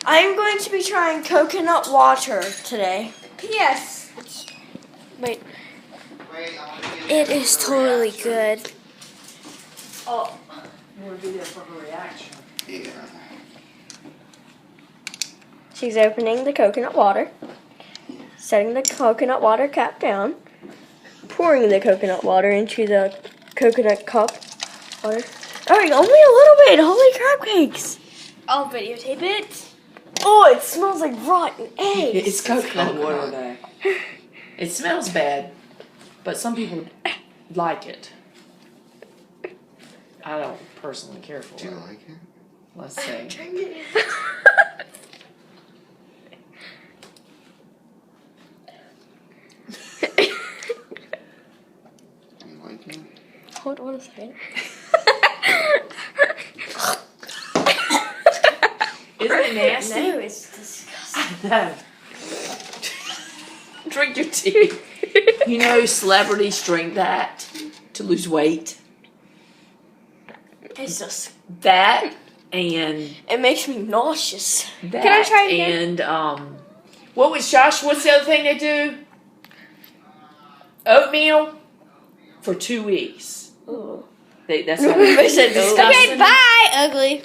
I'm going to be trying coconut water today. Yes. Wait. It is totally good. Oh, you want to be there for her reaction. Yeah. She's opening the coconut water, setting the coconut water cap down, pouring the coconut water into the coconut cup. Water. Alright, only a little bit. Holy crab cakes. I'll videotape it. Oh, it smells like rotten eggs. It's coconut water though. It smells bad, but some people like it. I don't personally care for Do you it. like it? Let's see. Do you like it? Hold on a second. Isn't it nasty? No, it's disgusting. No. Drink your tea. You know, celebrities drink that to lose weight. It's just. That and It makes me nauseous. that. Can I try it again? And what was Josh? What's the other thing they do? Oatmeal for 2 weeks. Ooh. That's how They said disgusting. disgusting. Okay, bye, ugly.